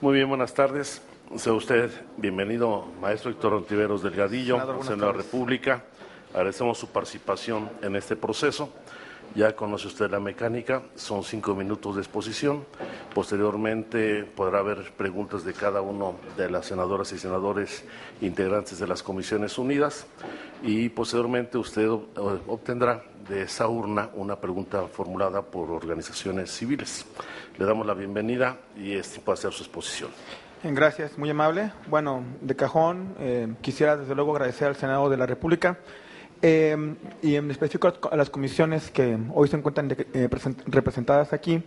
Muy bien, buenas tardes. Sea usted bienvenido, maestro Héctor Ontiveros Delgadillo, senador de la República. Agradecemos su participación en este proceso. Ya conoce usted la mecánica, son 5 minutos de exposición. Posteriormente podrá haber preguntas de cada uno de las senadoras y senadores integrantes de las Comisiones Unidas y posteriormente usted obtendrá de esa urna una pregunta formulada por organizaciones civiles. Le damos la bienvenida y puede hacer su exposición. Gracias, muy amable. Bueno, de cajón, quisiera desde luego agradecer al Senado de la República y en específico a las comisiones que hoy se encuentran representadas aquí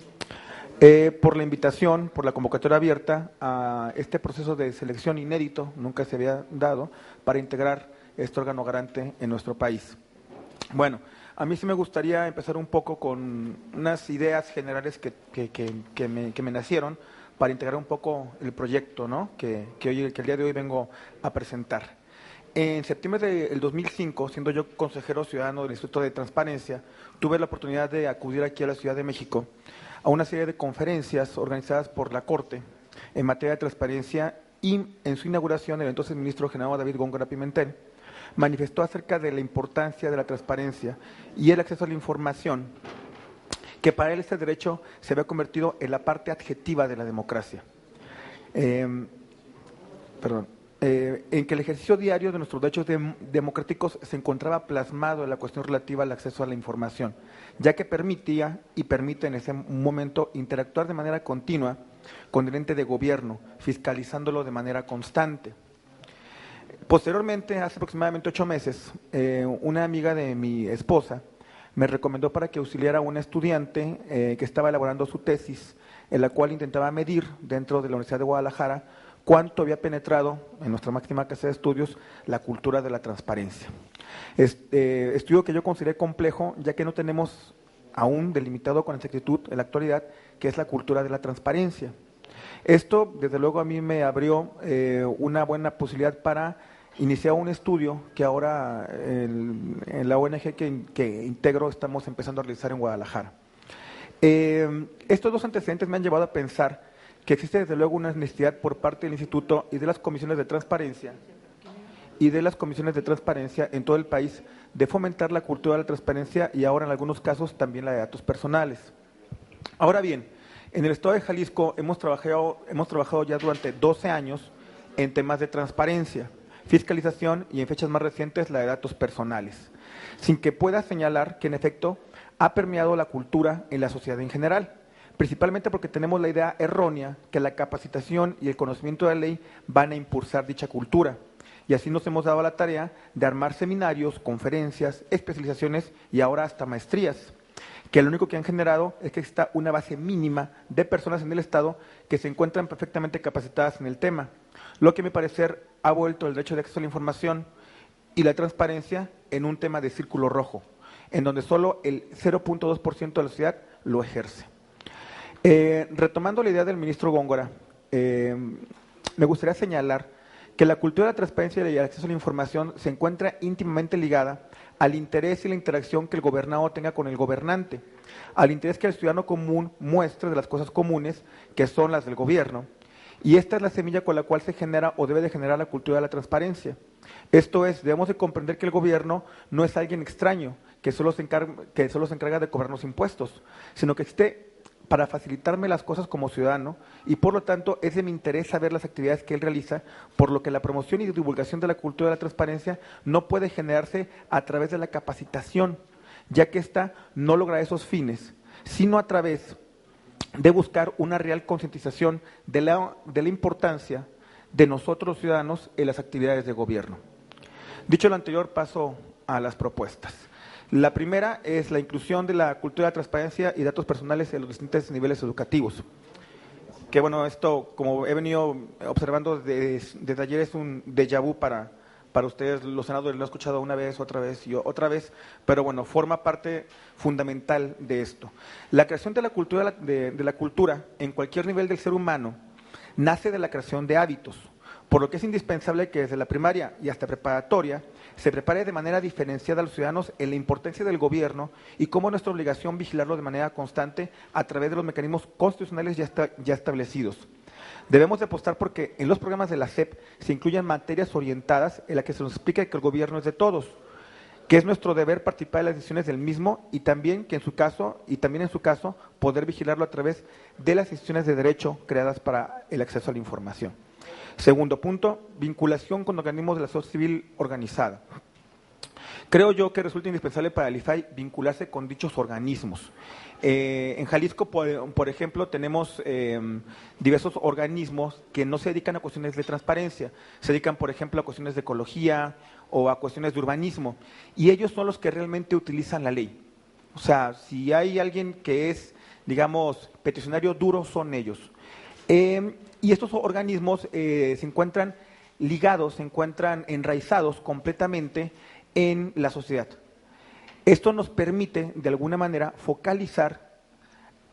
por la invitación, por la convocatoria abierta a este proceso de selección inédito, nunca se había dado, para integrar este órgano garante en nuestro país. Bueno, a mí sí me gustaría empezar un poco con unas ideas generales que me nacieron para integrar un poco el proyecto, ¿no? que el día de hoy vengo a presentar. En septiembre del 2005, siendo yo consejero ciudadano del Instituto de Transparencia, tuve la oportunidad de acudir aquí a la Ciudad de México a una serie de conferencias organizadas por la Corte en materia de transparencia y en su inauguración el entonces ministro Genaro David Góngora Pimentel manifestó acerca de la importancia de la transparencia y el acceso a la información, que para él este derecho se había convertido en la parte adjetiva de la democracia. En que el ejercicio diario de nuestros derechos democráticos se encontraba plasmado en la cuestión relativa al acceso a la información, ya que permitía y permite en ese momento interactuar de manera continua con el ente de gobierno, fiscalizándolo de manera constante. Posteriormente, hace aproximadamente 8 meses, una amiga de mi esposa me recomendó para que auxiliara a una estudiante que estaba elaborando su tesis, en la cual intentaba medir dentro de la Universidad de Guadalajara cuánto había penetrado en nuestra máxima casa de estudios la cultura de la transparencia. Estudio que yo consideré complejo, ya que no tenemos aún delimitado con exactitud en la actualidad, que es la cultura de la transparencia. Esto, desde luego, a mí me abrió una buena posibilidad para iniciar un estudio que ahora en la ONG que integro estamos empezando a realizar en Guadalajara. Estos dos antecedentes me han llevado a pensar que existe desde luego una necesidad por parte del Instituto y de las comisiones de transparencia en todo el país de fomentar la cultura de la transparencia y ahora en algunos casos también la de datos personales. Ahora bien, en el estado de Jalisco hemos trabajado ya durante 12 años en temas de transparencia, fiscalización y en fechas más recientes la de datos personales, sin que pueda señalar que en efecto ha permeado la cultura en la sociedad en general, principalmente porque tenemos la idea errónea que la capacitación y el conocimiento de la ley van a impulsar dicha cultura. Y así nos hemos dado la tarea de armar seminarios, conferencias, especializaciones y ahora hasta maestrías, que lo único que han generado es que exista una base mínima de personas en el Estado que se encuentran perfectamente capacitadas en el tema, lo que a mi parecer ha vuelto el derecho de acceso a la información y la transparencia en un tema de círculo rojo, en donde solo el 0.2% de la sociedad lo ejerce. Retomando la idea del ministro Góngora, me gustaría señalar que la cultura de la transparencia y el acceso a la información se encuentra íntimamente ligada al interés y la interacción que el gobernado tenga con el gobernante, al interés que el ciudadano común muestre de las cosas comunes que son las del gobierno, y esta es la semilla con la cual se genera o debe de generar la cultura de la transparencia. Esto es, debemos de comprender que el gobierno no es alguien extraño que solo se encarga de cobrarnos impuestos, sino que esté para facilitarme las cosas como ciudadano y por lo tanto es de mi interés saber las actividades que él realiza, por lo que la promoción y divulgación de la cultura de la transparencia no puede generarse a través de la capacitación, ya que ésta no logra esos fines, sino a través de buscar una real concientización de la importancia de nosotros ciudadanos en las actividades de gobierno. Dicho lo anterior, paso a las propuestas. La primera es la inclusión de la cultura de transparencia y datos personales en los distintos niveles educativos. Que bueno, esto, como he venido observando desde ayer, es un déjà vu para ustedes, los senadores. Lo he escuchado una vez, otra vez y otra vez, pero bueno, forma parte fundamental de esto. La creación de la cultura, de la cultura en cualquier nivel del ser humano nace de la creación de hábitos, por lo que es indispensable que desde la primaria y hasta preparatoria se prepare de manera diferenciada a los ciudadanos en la importancia del gobierno y cómo es nuestra obligación vigilarlo de manera constante a través de los mecanismos constitucionales ya establecidos. Debemos de apostar porque en los programas de la SEP se incluyen materias orientadas en las que se nos explica que el gobierno es de todos, que es nuestro deber participar en las decisiones del mismo y también en su caso, poder vigilarlo a través de las instituciones de derecho creadas para el acceso a la información. Segundo punto, vinculación con organismos de la sociedad civil organizada. Creo yo que resulta indispensable para el IFAI vincularse con dichos organismos. En Jalisco, por ejemplo, tenemos diversos organismos que no se dedican a cuestiones de transparencia, se dedican, por ejemplo, a cuestiones de ecología o a cuestiones de urbanismo, y ellos son los que realmente utilizan la ley. O sea, si hay alguien que es, digamos, peticionario duro, son ellos. Y estos organismos se encuentran ligados, se encuentran enraizados completamente en la sociedad. Esto nos permite, de alguna manera, focalizar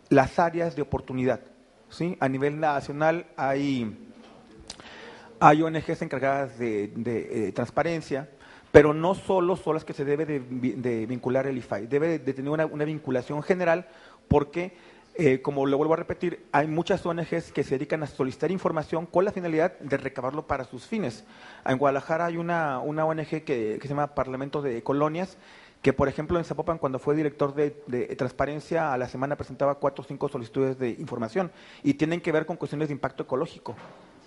las áreas de oportunidad, ¿sí? A nivel nacional hay ONGs encargadas de transparencia, pero no solo son las que se debe de vincular el IFAI, debe de tener una vinculación general porque, como lo vuelvo a repetir, hay muchas ONGs que se dedican a solicitar información con la finalidad de recabarlo para sus fines. En Guadalajara hay una ONG que se llama Parlamento de Colonias, que por ejemplo en Zapopan, cuando fue director de transparencia, a la semana presentaba 4 o 5 solicitudes de información y tienen que ver con cuestiones de impacto ecológico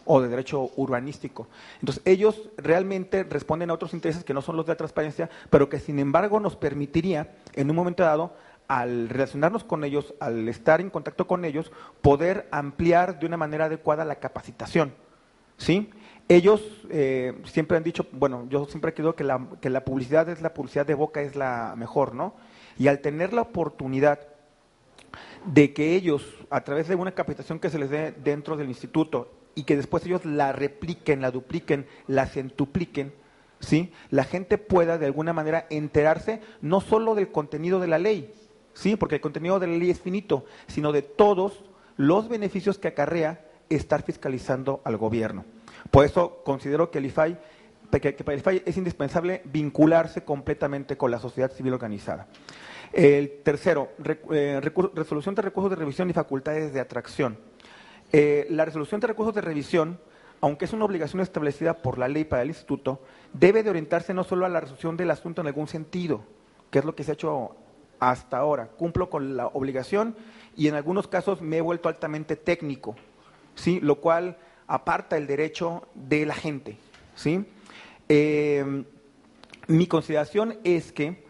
o de derecho urbanístico. Entonces, ellos realmente responden a otros intereses que no son los de la transparencia, pero que sin embargo nos permitiría, en un momento dado, al relacionarnos con ellos, al estar en contacto con ellos, poder ampliar de una manera adecuada la capacitación, ¿sí? Ellos siempre han dicho, bueno, yo siempre he creído que la publicidad de boca es la mejor, ¿no? Y al tener la oportunidad de que ellos, a través de una capacitación que se les dé dentro del instituto y que después ellos la repliquen, la dupliquen, la centupliquen, ¿sí? La gente pueda de alguna manera enterarse no solo del contenido de la ley, ¿sí? Porque el contenido de la ley es finito, sino de todos los beneficios que acarrea estar fiscalizando al gobierno. Por eso considero que para el IFAI es indispensable vincularse completamente con la sociedad civil organizada. El tercero, resolución de recursos de revisión y facultades de atracción. La resolución de recursos de revisión, aunque es una obligación establecida por la ley para el instituto, debe de orientarse no solo a la resolución del asunto en algún sentido, que es lo que se ha hecho hasta ahora. Cumplo con la obligación y en algunos casos me he vuelto altamente técnico, ¿sí? Lo cual aparta el derecho de la gente, ¿sí? Mi consideración es que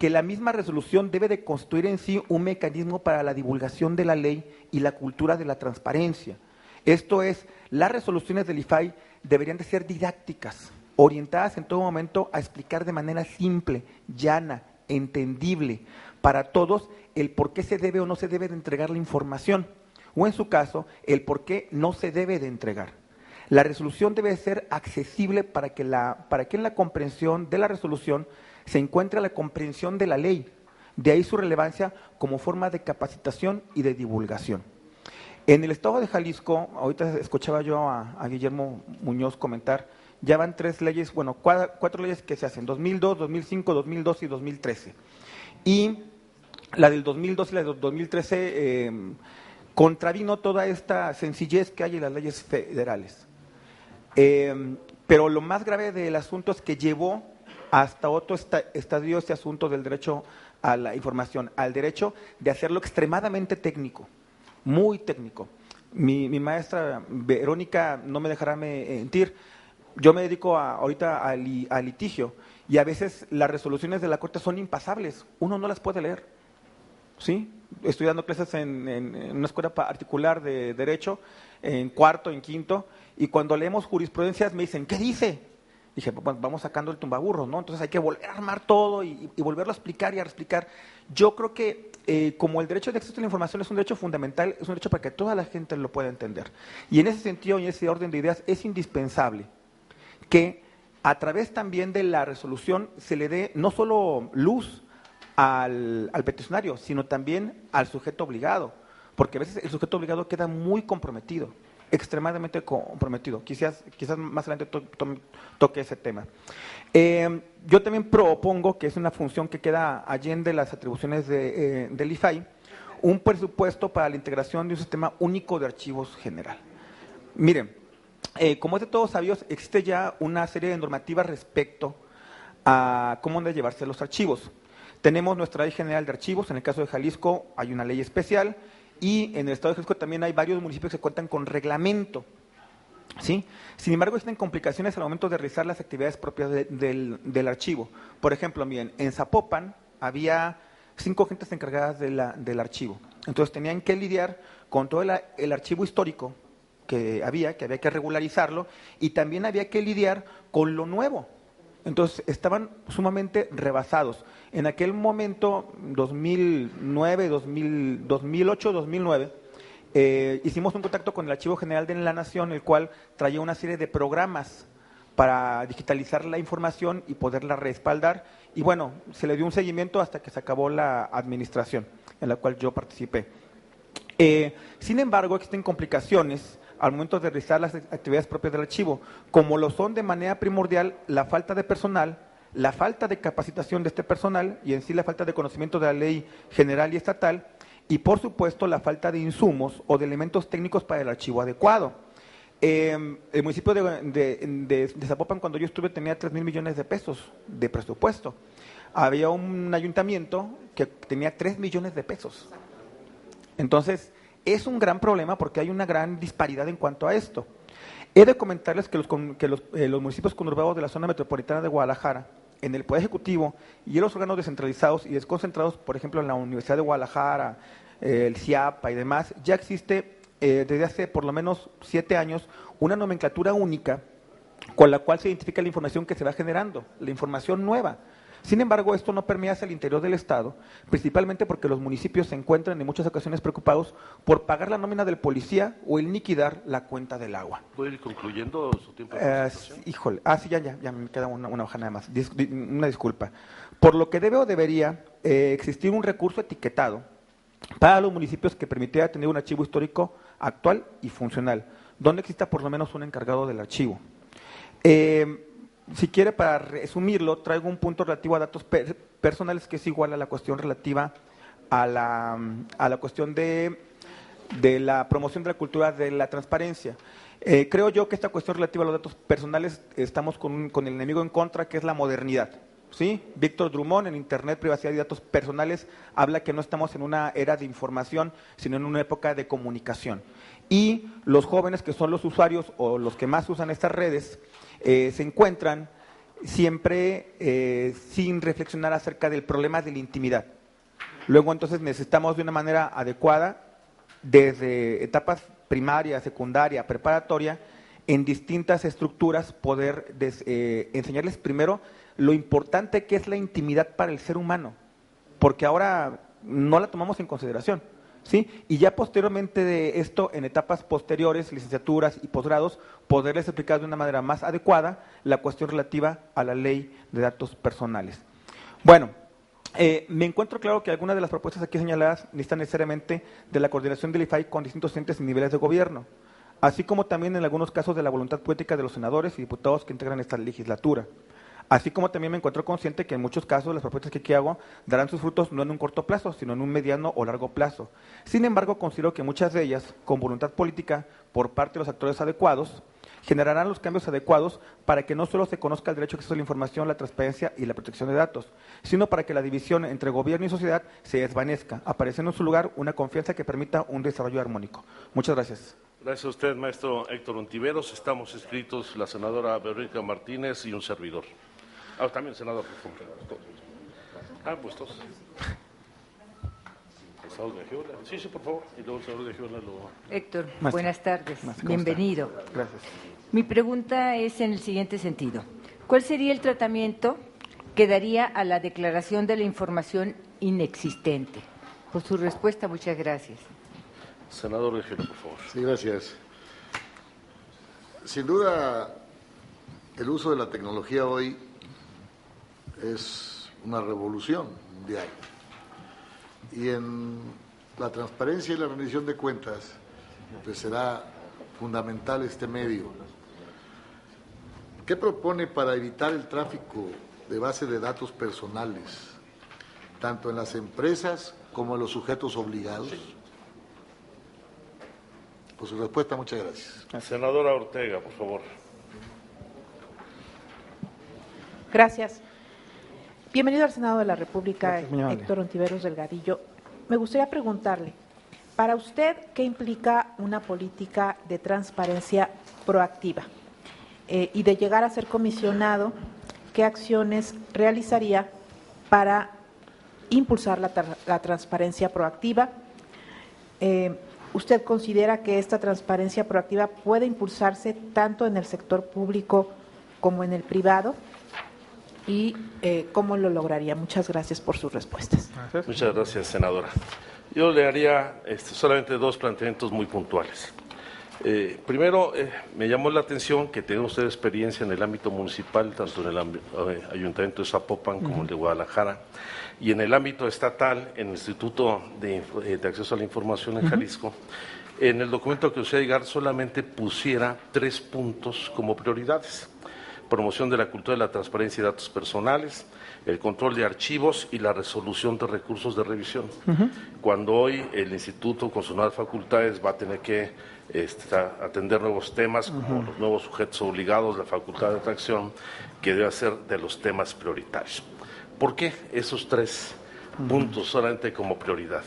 la misma resolución debe de constituir en sí un mecanismo para la divulgación de la ley y la cultura de la transparencia. Esto es, las resoluciones del IFAI deberían de ser didácticas, orientadas en todo momento a explicar de manera simple, llana, entendible para todos el por qué se debe o no se debe de entregar la información, o en su caso, el por qué no se debe de entregar. La resolución debe ser accesible para que en la comprensión de la resolución se encuentre la comprensión de la ley. De ahí su relevancia como forma de capacitación y de divulgación. En el estado de Jalisco, ahorita escuchaba yo a Guillermo Muñoz comentar, ya van 3 leyes, bueno, 4 leyes que se hacen, 2002, 2005, 2012 y 2013. Y la del 2012 y la del 2013 contravino toda esta sencillez que hay en las leyes federales. Pero lo más grave del asunto es que llevó hasta otro estadio este asunto del derecho a la información, al derecho de hacerlo extremadamente técnico, muy técnico. Mi maestra Verónica no me dejará mentir, yo me dedico ahorita a litigio y a veces las resoluciones de la Corte son impasables, uno no las puede leer, ¿sí? Estoy dando clases en una escuela particular de Derecho, en cuarto, en quinto, y cuando leemos jurisprudencias me dicen, ¿qué dice? Dije, pues vamos sacando el tumbaburros, ¿no? Entonces hay que volver a armar todo y volverlo a explicar y a explicar. Yo creo que como el derecho de acceso a la información es un derecho fundamental, es un derecho para que toda la gente lo pueda entender. Y en ese sentido y en ese orden de ideas es indispensable que a través también de la resolución se le dé no solo luz al peticionario, sino también al sujeto obligado, porque a veces el sujeto obligado queda muy comprometido, extremadamente comprometido. Quizás más adelante toque ese tema. Yo también propongo, que es una función que queda allende las atribuciones del IFAI, un presupuesto para la integración de un sistema único de archivos general. Miren, como es de todos sabios, existe ya una serie de normativas respecto a cómo han de llevarse los archivos. Tenemos nuestra Ley General de Archivos, en el caso de Jalisco hay una ley especial, y en el Estado de Jalisco también hay varios municipios que cuentan con reglamento, ¿sí? Sin embargo, existen complicaciones al momento de realizar las actividades propias del archivo. Por ejemplo, miren, en Zapopan había 5 gentes encargadas del archivo. Entonces tenían que lidiar con todo el archivo histórico que había que regularizarlo, y también había que lidiar con lo nuevo. Entonces estaban sumamente rebasados. En aquel momento, 2009, 2008, 2009, hicimos un contacto con el Archivo General de la Nación, el cual traía una serie de programas para digitalizar la información y poderla respaldar. Y bueno, se le dio un seguimiento hasta que se acabó la administración, en la cual yo participé. Sin embargo, existen complicaciones al momento de realizar las actividades propias del archivo, como lo son de manera primordial la falta de personal, la falta de capacitación de este personal y en sí la falta de conocimiento de la ley general y estatal, y por supuesto la falta de insumos o de elementos técnicos para el archivo adecuado. El municipio de Zapopan, cuando yo estuve, tenía 3,000 millones de pesos de presupuesto. Había un ayuntamiento que tenía 3 millones de pesos. Entonces, es un gran problema porque hay una gran disparidad en cuanto a esto. He de comentarles que los municipios conurbados de la zona metropolitana de Guadalajara, en el Poder Ejecutivo y en los órganos descentralizados y desconcentrados, por ejemplo, en la Universidad de Guadalajara, el CIAPA y demás, ya existe desde hace por lo menos 7 años una nomenclatura única con la cual se identifica la información que se va generando, la información nueva. Sin embargo, esto no permea hacia el interior del Estado, principalmente porque los municipios se encuentran en muchas ocasiones preocupados por pagar la nómina del policía o el liquidar la cuenta del agua. ¿Puede ir concluyendo su tiempo de presentación? Híjole, sí, ya me queda una hoja nada más, una disculpa. Por lo que debe o debería existir un recurso etiquetado para los municipios que permitiera tener un archivo histórico actual y funcional, donde exista por lo menos un encargado del archivo. Si quiere, para resumirlo, traigo un punto relativo a datos personales que es igual a la cuestión relativa a la cuestión de la promoción de la cultura de la transparencia. Creo yo que esta cuestión relativa a los datos personales estamos con el enemigo en contra, que es la modernidad. ¿Sí? Víctor Drummond, en Internet, Privacidad y Datos Personales, habla que no estamos en una era de información, sino en una época de comunicación. Y los jóvenes, que son los usuarios o los que más usan estas redes, se encuentran siempre sin reflexionar acerca del problema de la intimidad. Luego, entonces, necesitamos de una manera adecuada, desde etapas primaria, secundaria, preparatoria, en distintas estructuras, poder enseñarles primero lo importante que es la intimidad para el ser humano, porque ahora no la tomamos en consideración, ¿sí? Y ya posteriormente de esto, en etapas posteriores, licenciaturas y posgrados, poderles explicar de una manera más adecuada la cuestión relativa a la ley de datos personales. Bueno, me encuentro claro que algunas de las propuestas aquí señaladas necesitan necesariamente de la coordinación del IFAI con distintos entes y niveles de gobierno, así como también en algunos casos de la voluntad política de los senadores y diputados que integran esta legislatura. Así como también me encuentro consciente que en muchos casos las propuestas que aquí hago darán sus frutos no en un corto plazo, sino en un mediano o largo plazo. Sin embargo, considero que muchas de ellas, con voluntad política por parte de los actores adecuados, generarán los cambios adecuados para que no solo se conozca el derecho a acceso a la información, la transparencia y la protección de datos, sino para que la división entre gobierno y sociedad se desvanezca, apareciendo en su lugar una confianza que permita un desarrollo armónico. Muchas gracias. Gracias a usted, maestro Héctor Ontiveros. Estamos inscritos la senadora Verónica Martínez y un servidor. También, senador. Pues todos. El senador de Giola. Sí, por favor. Y luego el senador de Giola lo... Héctor, buenas tardes. Bienvenido. Gracias. Mi pregunta es en el siguiente sentido. ¿Cuál sería el tratamiento que daría a la declaración de la información inexistente? Por su respuesta, muchas gracias. Senador de Giola, por favor. Sí, gracias. Sin duda, el uso de la tecnología hoy es una revolución mundial. Y en la transparencia y la rendición de cuentas, pues será fundamental este medio. ¿Qué propone para evitar el tráfico de base de datos personales, tanto en las empresas como en los sujetos obligados? Por su respuesta, muchas gracias. Senadora Ortega, por favor. Gracias. Bienvenido al Senado de la República, Gracias, Héctor Ontiveros Delgadillo. Me gustaría preguntarle, para usted, ¿qué implica una política de transparencia proactiva? Y de llegar a ser comisionado, ¿qué acciones realizaría para impulsar la transparencia proactiva? ¿Usted considera que esta transparencia proactiva puede impulsarse tanto en el sector público como en el privado? ¿Y cómo lo lograría? Muchas gracias por sus respuestas. Gracias. Muchas gracias, senadora. Yo le haría solamente dos planteamientos muy puntuales. Primero, me llamó la atención que tiene usted experiencia en el ámbito municipal, tanto en el Ayuntamiento de Zapopan como el de Guadalajara, y en el ámbito estatal, en el Instituto de Acceso a la Información en Jalisco. En el documento que usted llegar solamente pusiera 3 puntos como prioridades: promoción de la cultura de la transparencia y datos personales, el control de archivos y la resolución de recursos de revisión. Cuando hoy el instituto con sus nuevas facultades va a tener que atender nuevos temas como los nuevos sujetos obligados, la facultad de atracción, que debe ser de los temas prioritarios. ¿Por qué esos 3 puntos solamente como prioridad?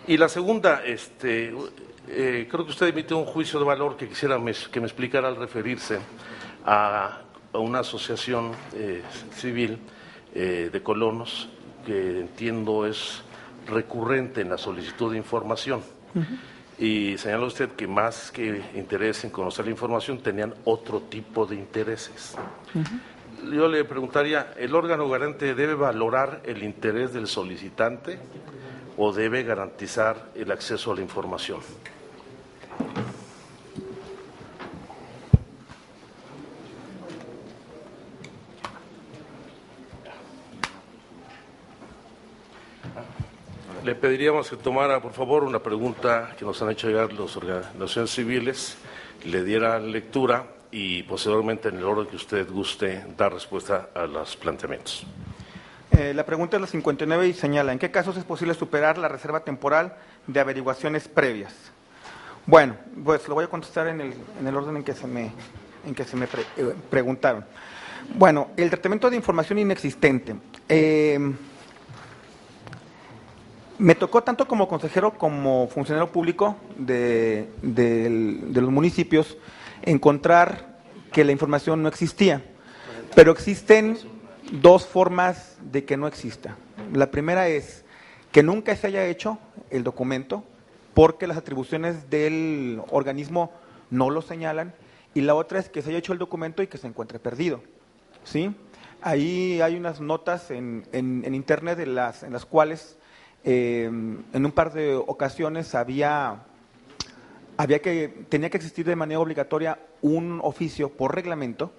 Y la segunda, creo que usted emitió un juicio de valor que quisiera que me explicara al referirse a una asociación civil de colonos que entiendo es recurrente en la solicitud de información. Y señala usted que más que interés en conocer la información, tenían otro tipo de intereses. Yo le preguntaría, ¿el órgano garante debe valorar el interés del solicitante o debe garantizar el acceso a la información? Le pediríamos que tomara, por favor, una pregunta que nos han hecho llegar las organizaciones civiles, le diera lectura y posteriormente, en el orden que usted guste, dar respuesta a los planteamientos. La pregunta es la 59 y señala, ¿en qué casos es posible superar la reserva temporal de averiguaciones previas? Bueno, pues lo voy a contestar en el orden en que se me preguntaron. Bueno, el tratamiento de información inexistente. Me tocó tanto como consejero como funcionario público de los municipios encontrar que la información no existía, pero existen 2 formas de que no exista. La primera es que nunca se haya hecho el documento porque las atribuciones del organismo no lo señalan, y la otra es que se haya hecho el documento y que se encuentre perdido, ¿sí? Ahí hay unas notas en internet en las cuales en un par de ocasiones tenía que existir de manera obligatoria un oficio por reglamento,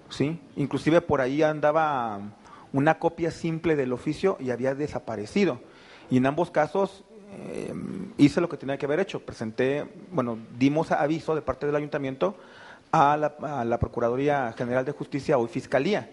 ¿sí? Inclusive por ahí andaba una copia simple del oficio y había desaparecido. Y en ambos casos hice lo que tenía que haber hecho. Dimos aviso de parte del ayuntamiento a la Procuraduría General de Justicia, hoy Fiscalía,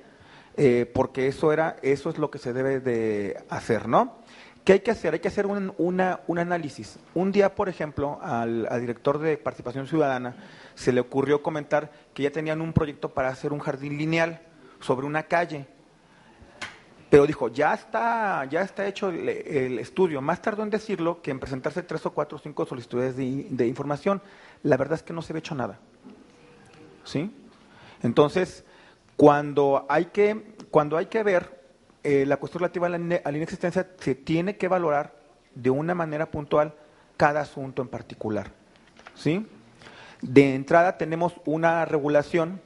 porque eso es lo que se debe de hacer, ¿no? ¿Qué hay que hacer? Hay que hacer un análisis. Un día, por ejemplo, al director de Participación Ciudadana se le ocurrió comentar que ya tenían un proyecto para hacer un jardín lineal sobre una calle. Pero dijo, ya está hecho el estudio. Más tardó en decirlo que en presentarse 3 o 4 o 5 solicitudes de información. La verdad es que no se había hecho nada, ¿sí? Entonces, cuando hay que ver la cuestión relativa a la inexistencia, se tiene que valorar de una manera puntual cada asunto en particular, ¿sí? De entrada tenemos una regulación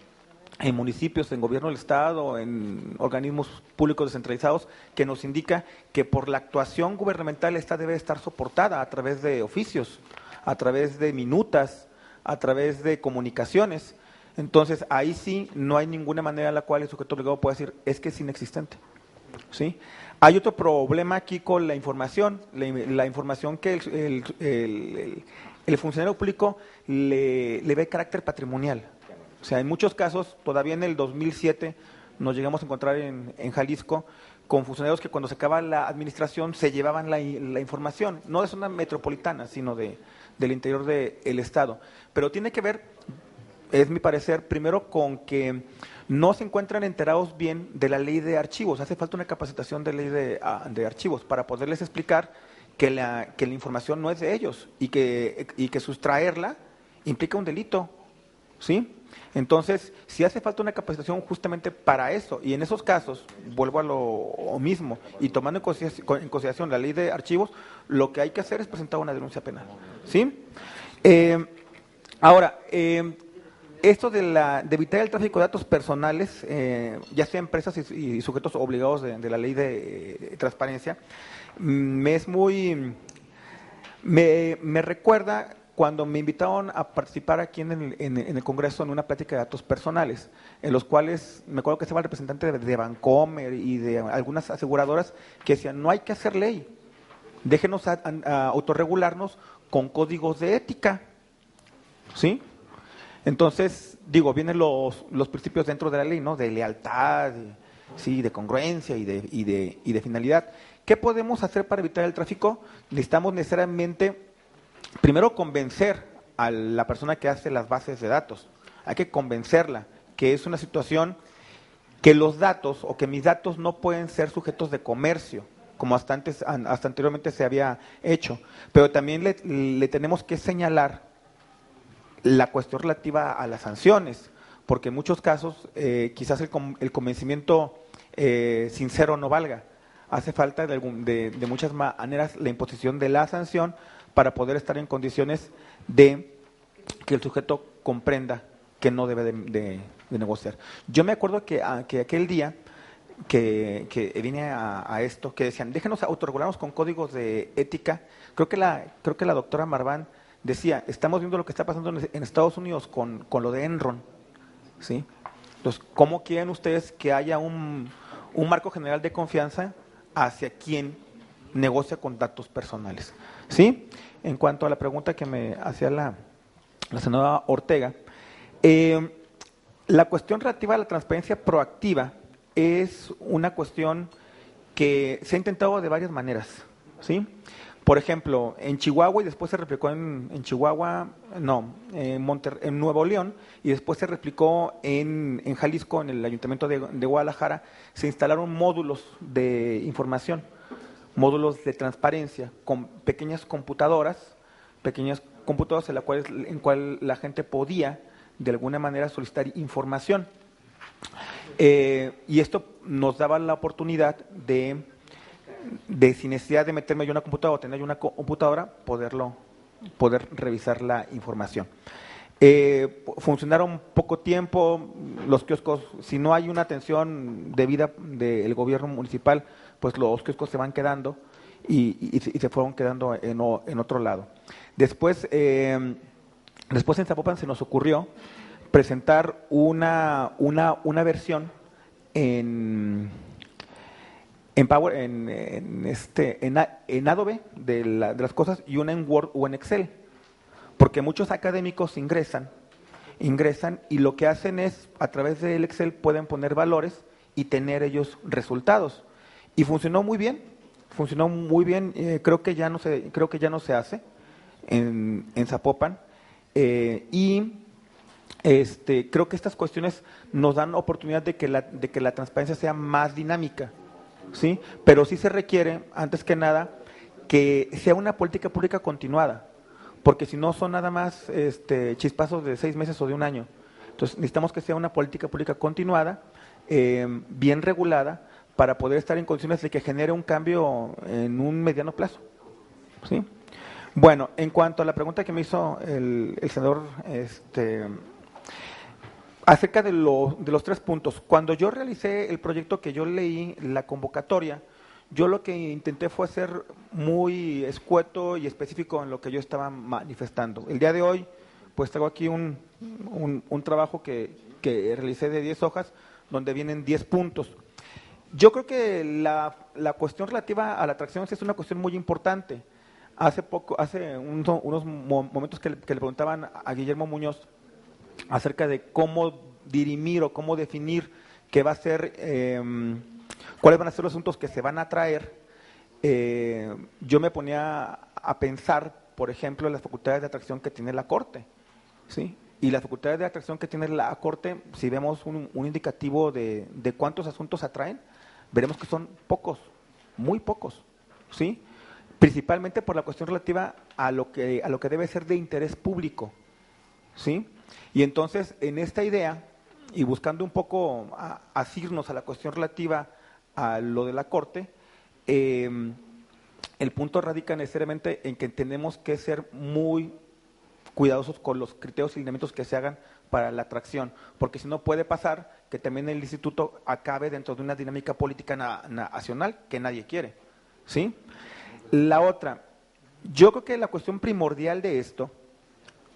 en municipios, en gobierno del Estado, en organismos públicos descentralizados, que nos indica que por la actuación gubernamental esta debe estar soportada a través de oficios, a través de minutas, a través de comunicaciones. Entonces, ahí sí no hay ninguna manera en la cual el sujeto obligado pueda decir, es que es inexistente, ¿sí? Hay otro problema aquí con la información, la información que el funcionario público le ve carácter patrimonial. O sea, en muchos casos, todavía en el 2007 nos llegamos a encontrar en Jalisco con funcionarios que cuando se acaba la administración se llevaban la información, no de zona metropolitana, sino de del interior del Estado. Pero tiene que ver, es mi parecer, primero con que no se encuentran enterados bien de la ley de archivos. Hace falta una capacitación de ley de archivos para poderles explicar que la información no es de ellos y que sustraerla implica un delito, ¿sí? Entonces, sí hace falta una capacitación justamente para eso. Y en esos casos, vuelvo a lo mismo, y tomando en consideración la ley de archivos, lo que hay que hacer es presentar una denuncia penal, ¿sí? Ahora, esto de evitar el tráfico de datos personales, ya sea empresas y sujetos obligados de la ley de transparencia, me recuerda cuando me invitaron a participar aquí en el Congreso en una plática de datos personales, en los cuales me acuerdo que estaba el representante de Bancomer y de algunas aseguradoras que decían, no hay que hacer ley, déjenos a autorregularnos con códigos de ética, ¿sí? Entonces, digo, vienen los principios dentro de la ley, ¿no? De lealtad, sí, de congruencia y de finalidad. ¿Qué podemos hacer para evitar el tráfico? Necesitamos necesariamente, primero, convencer a la persona que hace las bases de datos. Hay que convencerla que es una situación que los datos o que mis datos no pueden ser sujetos de comercio, como hasta anteriormente se había hecho. Pero también le tenemos que señalar la cuestión relativa a las sanciones, porque en muchos casos quizás el convencimiento sincero no valga. Hace falta de muchas maneras la imposición de la sanción para poder estar en condiciones de que el sujeto comprenda que no debe de negociar. Yo me acuerdo que aquel día que vine a esto, que decían, déjenos autorregularnos con códigos de ética, creo que la doctora Marván decía, estamos viendo lo que está pasando en Estados Unidos con lo de Enron, ¿sí? Entonces, ¿cómo quieren ustedes que haya un marco general de confianza hacia quien negocia con datos personales? ¿Sí? En cuanto a la pregunta que me hacía la senadora Ortega, la cuestión relativa a la transparencia proactiva es una cuestión que se ha intentado de varias maneras, ¿sí? Por ejemplo, en Chihuahua y después se replicó en Nuevo León y después se replicó en Jalisco, en el Ayuntamiento de Guadalajara, se instalaron módulos de información, módulos de transparencia con pequeñas computadoras en cual la gente podía de alguna manera solicitar información. Y esto nos daba la oportunidad de sin necesidad de meterme yo en una computadora o tener yo una computadora, poder revisar la información. Funcionaron poco tiempo, los kioscos, si no hay una atención debida del gobierno municipal, pues los kioscos se van quedando y se fueron quedando en otro lado. Después en Zapopan se nos ocurrió presentar una versión en Adobe de las cosas y una en Word o en Excel, porque muchos académicos ingresan y lo que hacen es, a través del Excel pueden poner valores y tener ellos resultados. Y funcionó muy bien, creo que ya no se hace en Zapopan, y creo que estas cuestiones nos dan oportunidad de que la transparencia sea más dinámica, ¿sí? Pero sí se requiere, antes que nada, que sea una política pública continuada, porque si no son nada más chispazos de 6 meses o de un año. Entonces necesitamos que sea una política pública continuada, bien regulada, para poder estar en condiciones de que genere un cambio en un mediano plazo, ¿sí? Bueno, en cuanto a la pregunta que me hizo el senador acerca de los 3 puntos, cuando yo realicé el proyecto que yo leí, la convocatoria, yo lo que intenté fue ser muy escueto y específico en lo que yo estaba manifestando. El día de hoy, pues tengo aquí un trabajo que realicé de 10 hojas, donde vienen 10 puntos. Yo creo que la cuestión relativa a la atracción es una cuestión muy importante. Hace unos momentos que le preguntaban a Guillermo Muñoz acerca de cómo dirimir o cómo definir qué va a ser, cuáles van a ser los asuntos que se van a traer, yo me ponía a pensar por ejemplo, las facultades de atracción que tiene la Corte, ¿sí? Y las facultades de atracción que tiene la Corte, si vemos un indicativo de cuántos asuntos atraen, veremos que son pocos, muy pocos, ¿sí? Principalmente por la cuestión relativa a lo que debe ser de interés público, ¿sí? Y entonces, en esta idea, y buscando un poco asirnos a la cuestión relativa a lo de la Corte, el punto radica necesariamente en que tenemos que ser muy cuidadosos con los criterios y lineamientos que se hagan para la atracción, porque si no puede pasar que también el instituto acabe dentro de una dinámica política nacional que nadie quiere, ¿sí? La otra, yo creo que la cuestión primordial de esto,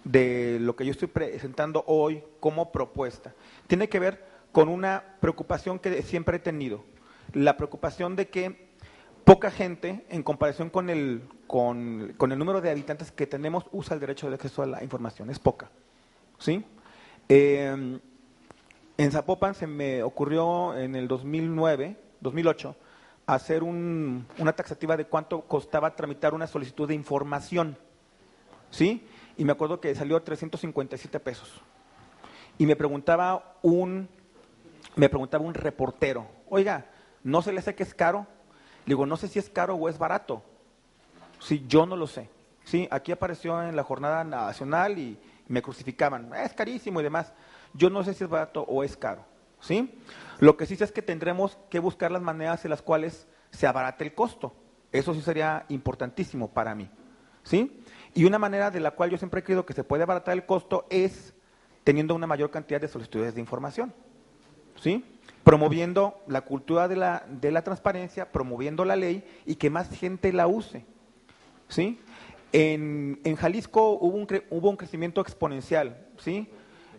de lo que yo estoy presentando hoy como propuesta, tiene que ver con una preocupación que siempre he tenido, la preocupación de que poca gente, en comparación con el número de habitantes que tenemos, usa el derecho de acceso a la información, es poca, ¿sí? En Zapopan se me ocurrió en el 2008, hacer una taxativa de cuánto costaba tramitar una solicitud de información, ¿sí? Y me acuerdo que salió 357 pesos. Y me preguntaba un reportero, oiga, ¿no se le hace que es caro? Le digo, no sé si es caro o es barato. Sí, yo no lo sé. Sí, aquí apareció en la jornada nacional y me crucificaban, es carísimo y demás. Yo no sé si es barato o es caro, ¿sí? Lo que sí sé es que tendremos que buscar las maneras en las cuales se abarate el costo. Eso sí sería importantísimo para mí, ¿sí? Y una manera de la cual yo siempre he creído que se puede abaratar el costo es teniendo una mayor cantidad de solicitudes de información, ¿sí? Promoviendo la cultura de la transparencia, promoviendo la ley y que más gente la use, ¿sí? En Jalisco hubo un crecimiento exponencial, ¿sí?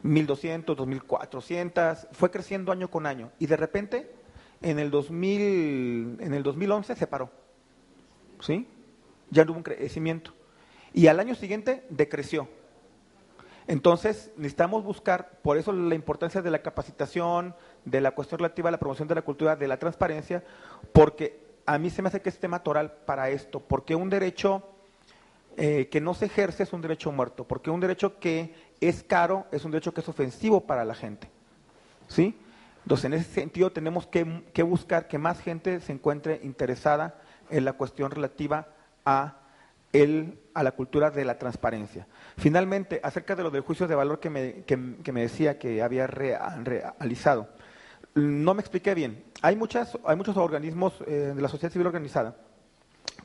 1,200, 2,400, fue creciendo año con año y de repente en el 2011 se paró, ¿sí? Ya no hubo un crecimiento y al año siguiente decreció. Entonces necesitamos buscar, por eso la importancia de la capacitación, de la cuestión relativa a la promoción de la cultura, de la transparencia, porque a mí se me hace que es tema toral para esto, porque un derecho que no se ejerce es un derecho muerto, porque un derecho que es caro es un derecho que es ofensivo para la gente, ¿sí? Entonces, en ese sentido tenemos que buscar que más gente se encuentre interesada en la cuestión relativa a la cultura de la transparencia. Finalmente, acerca de lo del juicio de valor que me decía que había realizado, no me expliqué bien. Hay muchos organismos de la sociedad civil organizada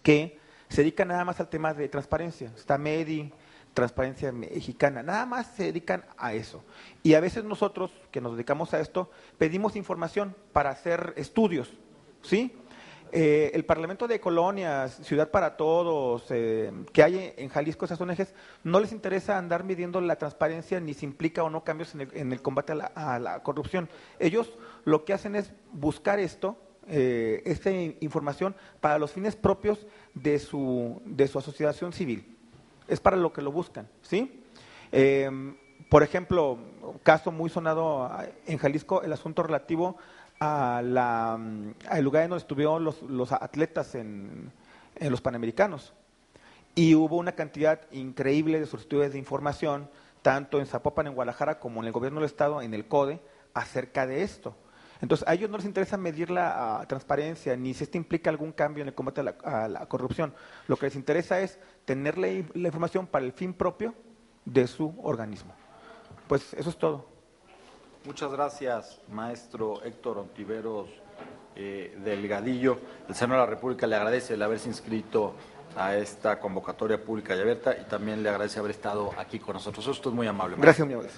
que se dedican nada más al tema de transparencia. Está MEDI, Transparencia Mexicana, nada más se dedican a eso. Y a veces nosotros, que nos dedicamos a esto, pedimos información para hacer estudios, ¿sí? El Parlamento de Colonias, Ciudad para Todos, que hay en Jalisco, esas ONGs, no les interesa andar midiendo la transparencia ni si implica o no cambios en el combate a la corrupción. Ellos lo que hacen es buscar esta información para los fines propios de su asociación civil. Es para lo que lo buscan, ¿sí? Por ejemplo, caso muy sonado en Jalisco, el asunto relativo al lugar en donde estuvieron los atletas en los Panamericanos. Y hubo una cantidad increíble de solicitudes de información, tanto en Zapopan, en Guadalajara, como en el gobierno del estado, en el CODE, acerca de esto. Entonces, a ellos no les interesa medir la transparencia, ni si esto implica algún cambio en el combate a la corrupción. Lo que les interesa es tener la información para el fin propio de su organismo. Pues eso es todo. Muchas gracias, maestro Héctor Ontiveros Delgadillo. El Senado de la República le agradece el haberse inscrito a esta convocatoria pública y abierta y también le agradece haber estado aquí con nosotros. Usted es muy amable. Gracias, mi amable.